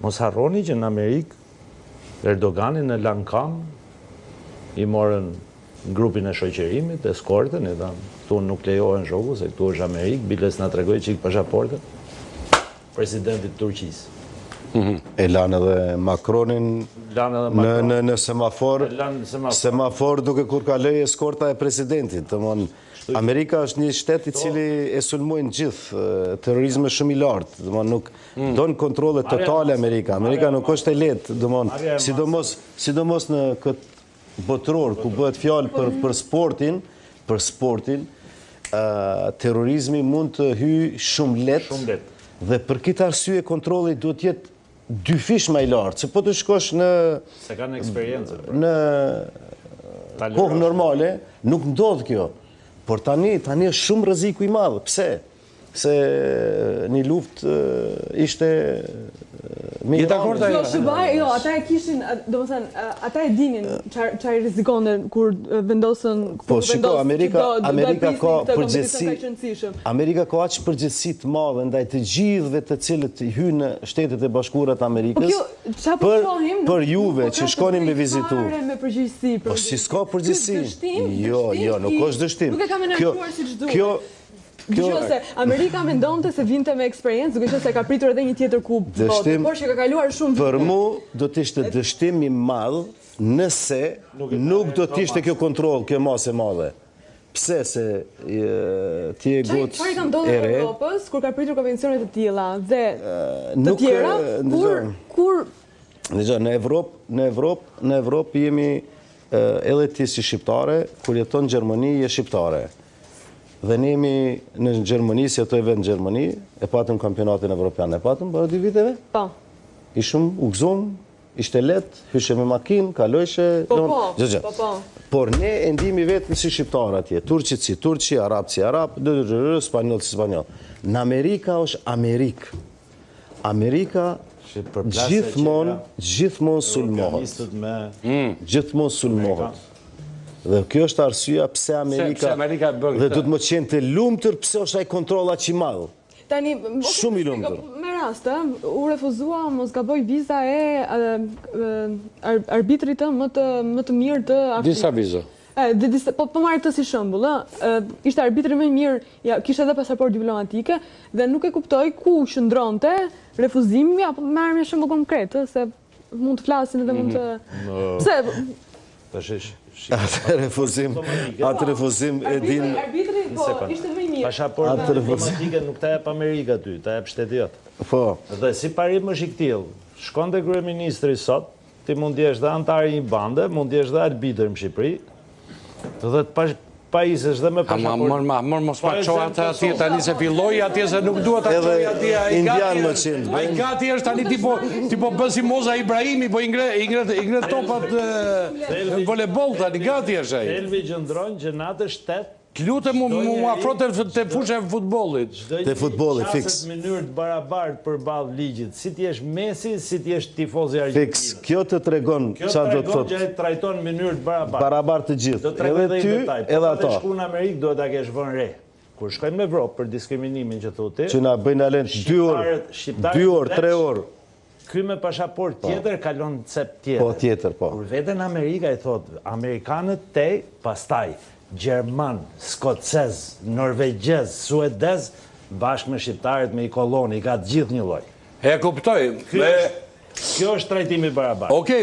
Mos harroni që në Amerikë, Erdoganin e lanë kam, i morën grupin e shoqërimit, eskortën, e thanë, këtu nuk lejohen shoku, se këtu është Amerikë, biles nga tregoj çik pasaportën, presidentit Turqisë. E lanë edhe Macronin në semafor duke kur ka lejë eskorta e presidentit. Amerika është një shtet i cili e sulmojnë gjithë, terrorizme shumë i lartë, nuk donë kontrole totale Amerika. Amerika nuk është e letë, sidomos në këtë botëror, ku bëhet fjalë për sportin, terrorizmi mund të hyjë shumë letë, dhe për këtë arsye kontrolli duhet jetë dy fish më i lartë, se po të shkosh në kohë normale, nuk ndodh kjo. Por tani është shumë rreziku i madh. Pse? Se një luftë ishte Je dakord ajo? Jo, ata e kishin, domethënë, ata e dinin çfarë rrezikonte kur vendosën Po shiko, Amerika ka përgjegjësi. Amerika ka aq përgjegjësi të madhe ndaj të gjithëve të cilët hyjnë në Shtetet e Bashkuara të Amerikës. Për juve që shkonin me vizitu. Po si s'ka përgjegjësi? Jo, nuk është dështim. Nuk e kam menaxhuar siç duhet. Se Amerika mendonte se vinte me eksperiencë, duke qenë se ka pritur edhe një tjetër kub botë, por që ka kaluar shumë vite. Për mu do të ishte dështim i madh nëse nuk do të ishte kjo kontroll, kjo masë e madhe. Pse se ti e gotë çfarë ka ndodhur në Evropës kur ka pritur konvencione të tilla dhe të tjera kur në Evropë jemi edhe ti si shqiptare, kur jeton në Gjermani je shqiptare. Dhe ne jemi në Gjermani, si ato e vetë në Gjermani, e patëm kampionatin evropian, e patëm për 2 viteve. Po. Ishëm, u gëzum, ishte let, hyshe me makinë, kalojshe. Po. Por ne e ndihemi vetëm si shqiptar atje. Turqit si Turqi, Arab si Arab, Spanjoll si Spanjoll. Në Amerika është Amerikë. Amerika gjithmonë sulmohet. Gjithmonë sulmohet. Dhe kjo është arsyeja pse Amerika dhe duhet më qenë të lumtur pse është ai kontroll aq i madh. Tani shumë i lumtur. Me rast, u refuzua mos gaboj viza e arbitrit më të mirë të Afrikës. Disa viza. Po marr këtë si shembull, ishte arbitri më i mirë, kishte edhe pasaportë diplomatike dhe nuk e kuptoi ku qëndronte refuzimi apo marrë një shembull konkret, se mund të flasin edhe mund të Pse Atë refuzim e din... Arbitri, ishte më i mirë. Pasaporta diplomatike nuk ta jep Amerika ty, ta jep shteti jot. Po. Dhe si parim është i këtill, shkonte kryeministri sot, ti mund t'jesh dhe antari një bande, mund t'jesh dhe arbitër në Shqipëri, dhe të pajisesh dhe me pasaportë. Mor mos pa qoha të atje tani se filloi atje se nuk duhet ta çoj atje. Ai gati është tani tipo bën si Moza Ibrahimi, po i ngre topat voleboll tani gati është ai. Elvi gjëndron që në atë shtet lutem mu afro te fusha e futbollit. Te futbolli fiks. Në mënyrë të barabartë përballë ligjit. Si ti je Messi, si ti je tifoz i Argjentinë. Fiks. Kjo të tregon çfarë do të thotë. Kjo trajton në mënyrë të barabartë. Barabartë të gjithë. Edhe ty, edhe ato. Shku në Amerikë duhet ta kesh vënë re. Kur shkojmë në Evropë për diskriminimin që thotë. Që na bëjnë alent 2 orë, 3 orë. Ky me pasaportë tjetër kalon cep tjetër. Po tjetër, po. Kur veten në Amerikë ai thotë, amerikanët tej, pastaj Gjerman, Skocez, Norvegjez, Suedez, bashkë me shqiptarët me i koloni, ka të gjithë një lloj. E kuptoj. Kjo është trajtimi barabartë. Okej,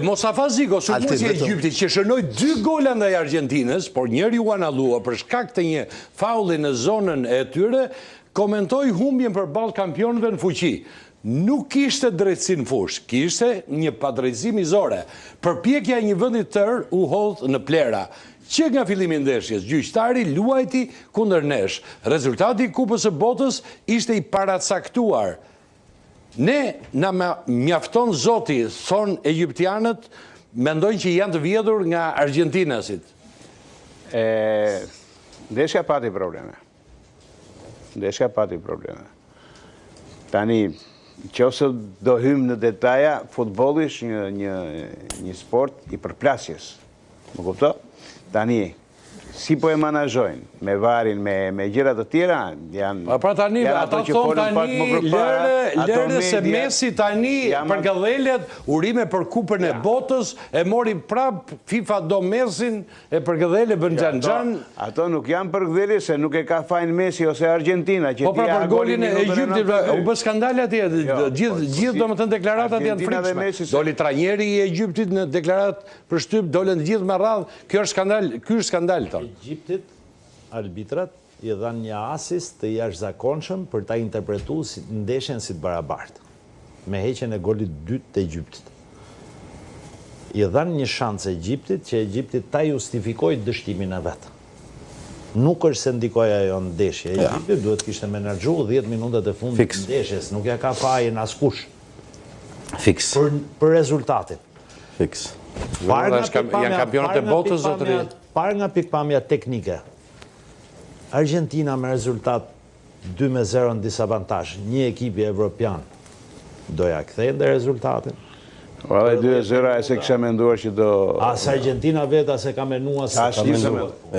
Mostafa Zigo, supozoj Egjipti që shënoi 2 gola ndaj Argjentinës, por njëri u anallua për shkak të një faulli në zonën e tyre, komentoi humbjen përballë kampionëve në fuqi. Nuk kishte drejtësi në fushë, kishte një padrejtësi mizore. Përpjekja e një vendi të tërë u hodh në plera. Që nga fillimi i ndeshjes, gjyqtari luajti kundër nesh. Rezultati i Kupës së Botës ishte i paracaktuar. Ne na mjafton zoti, thon egjiptianët, mendojnë që janë të vjedhur nga argjentinasit. Ndeshja pati probleme. Tani, qofse do hymë në detaja, futbolli është një sport i përplasjes. Më kupto? Tani, si po e manazhojnë, me varin, me gjëra të tjera, janë... Pra tani, ata thonë tani, lërë se Messi tani për gëdhelet, urime për kupën e botës, e mori prap FIFA do Messin, e për gëdhelet bën gjanë. Ato nuk janë për gëdhelet, se nuk e ka fajnë Messi ose Argentina. Po pra për golin e Egyptit, u bë skandale atje, gjithë do më të deklaratat janë frikshme. Doli trajneri i Egyptit në deklarat për shtyp, dolen gjithë me radhë, kjo është skandal. Egyptit, arbitrat, i dhanë një asist të jashtëzakonshëm për ta interpretuar ndeshjen si të barabartë, me heqjen e golit dytë të Egyptit. I dhanë një shans Egyptit që Egyptit ta justifikojë dështimin e vet. Nuk është se ndikoi ajo ndeshje. Egypti duhet kishte menaxhuar 10 minutat e fundit të ndeshjes, nuk ja ka fajin askush. Fiks. Për rezultatin. Fiks. Janë kampionat e botës, zotëri. Parë nga pikpamja teknike, Argentina me rezultat 2-0 në disavantazh, një ekipi evropian doja kthejnë dhe rezultatin. Edhe 2-0 e se kisha menduar që do... As Argentina vetë, as e ka menua se ka menua.